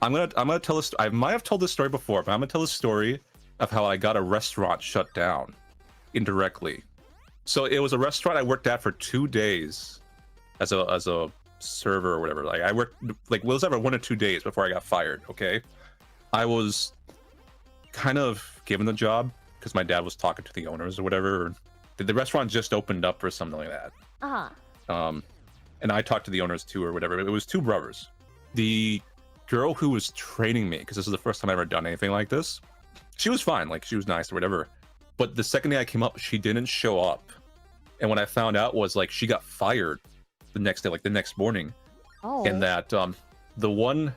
I'm gonna tell this. I might have told this story before, but I'm gonna tell the story of how I got a restaurant shut down indirectly. So it was a restaurant I worked at for 2 days as a server or whatever. Like I worked like it was ever 1 or 2 days before I got fired. Okay, I was kind of given the job because my dad was talking to the owners or whatever. The restaurant just opened up or something like that. And I talked to the owners too or whatever. It was 2 brothers. The girl who was training me, because this is the first time I've ever done anything like this, she was fine, like she was nice or whatever. But the second day I came up, she didn't show up. And what I found out was like she got fired the next day, like the next morning. And that the one,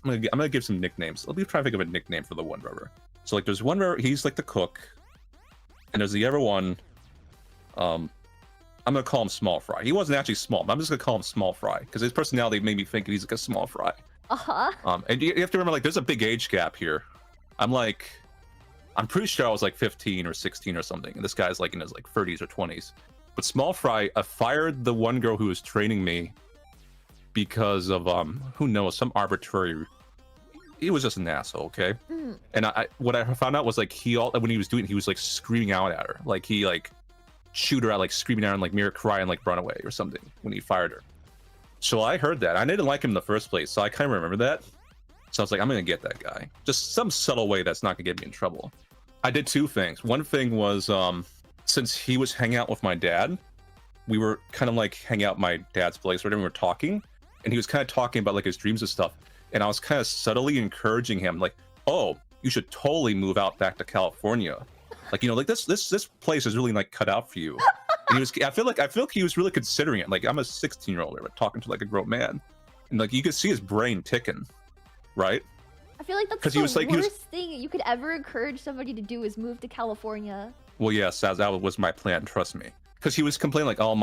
I'm gonna give some nicknames. Let me try to think of a nickname for the one brother. So like there's one brother, he's like the cook, and there's the other one. I'm gonna call him Small Fry. He wasn't actually small, but I'm just gonna call him Small Fry because his personality made me think he's like a small fry. And you have to remember, like, there's a big age gap here. I'm pretty sure I was like 15 or 16 or something, and this guy's like in his like 30s or 20s. But Small Fry fired the one girl who was training me because of who knows, some arbitrary. He was just an asshole, okay? And what I found out was like when he was doing it, he was like screaming out at her, like he like shoot her out, like screaming out and like mirror cry and like run away or something when he fired her. So I heard that. I didn't like him in the first place, so I kind of remember that. So I was like, I'm gonna get that guy, just some subtle way that's not gonna get me in trouble. I did 2 things. One thing was since he was hanging out with my dad, we were kind of like hanging out at my dad's place, whatever, we were talking, and he was kind of talking about like his dreams and stuff, and I was kind of subtly encouraging him, like, oh, you should totally move out back to California. Like, you know, like this place is really like cut out for you. And he was, I feel like he was really considering it. Like, I'm a 16-year-old but talking to like a grown man, and like you could see his brain ticking, right? I feel like that's the worst thing you could ever encourage somebody to do is move to California. Well, yes, that was my plan. Trust me, because he was complaining like, oh,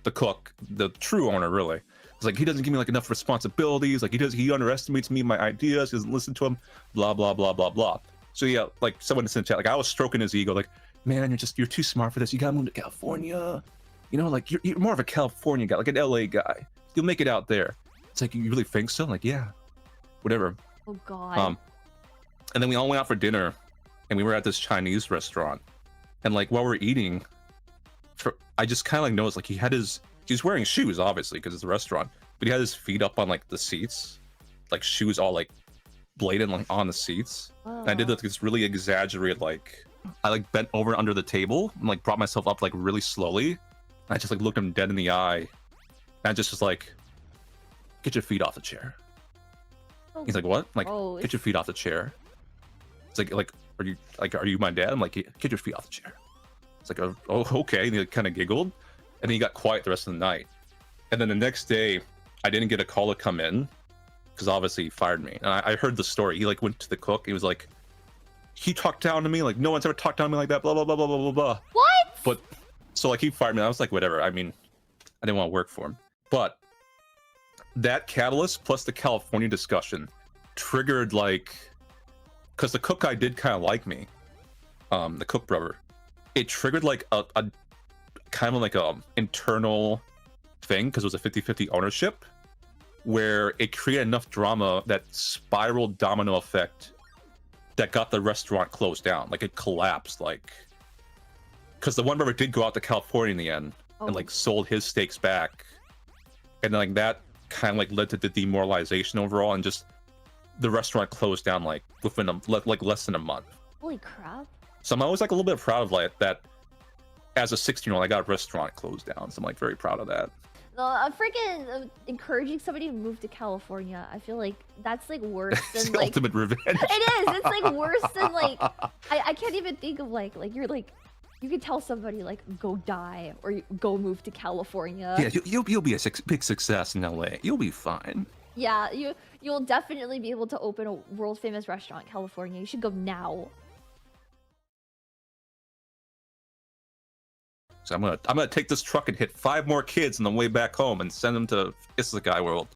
the cook, the true owner, really. It's like he doesn't give me like enough responsibilities. Like he underestimates me, my ideas. He doesn't listen to him. Blah blah blah blah blah. So yeah, like someone in the chat, like I was stroking his ego, like, man, you're too smart for this. You gotta move to California. You know, like you're more of a California guy, like an LA guy. You'll make it out there. It's like, you really think so? I'm like, yeah, whatever. Oh God. And then we all went out for dinner, and we were at this Chinese restaurant, and like while we're eating, I just kind of like noticed like he's wearing shoes, obviously, because it's a restaurant, but he had his feet up on like the seats, like shoes all like blatant like on the seats. And I did like this really exaggerated, like I like bent over under the table and like brought myself up like really slowly. And I just like looked him dead in the eye, and I just was like, get your feet off the chair. He's like, what? Like, get your feet off the chair. It's like are you my dad? I'm like, get your feet off the chair. It's like, oh, okay. And he like, kind of giggled, and then he got quiet the rest of the night. And then the next day, I didn't get a call to come in because obviously he fired me. And I heard the story. He like went to the cook. He was like, he talked down to me, like no one's ever talked down to me like that. Blah blah blah blah blah blah blah. What? But so like he fired me. I was like, whatever. I mean, I didn't want to work for him. But that catalyst plus the California discussion triggered like, because the cook guy did kind of like me, the cook brother. It triggered like a kind of like a internal thing, because it was a 50-50 ownership, where it created enough drama that spiraled domino effect that got the restaurant closed down. Like it collapsed, like, because the one brother did go out to California in the end and like sold his stakes back, and then like that kind of like led to the demoralization overall, and just the restaurant closed down like within like less than a month. Holy crap. So I'm always like a little bit proud of like that. As a 16-year-old, I got a restaurant closed down, so I'm like very proud of that. No, I'm freaking encouraging somebody to move to California. I feel like that's like worse than It's like ultimate revenge. It is. It's like worse than like I can't even think of like you're like, you could tell somebody like go die or go move to California. Yeah, you'll be a big success in LA. You'll be fine. Yeah, you'll definitely be able to open a world famous restaurant in California. You should go now. So I'm gonna take this truck and hit 5 more kids on the way back home and send them to Isekai World.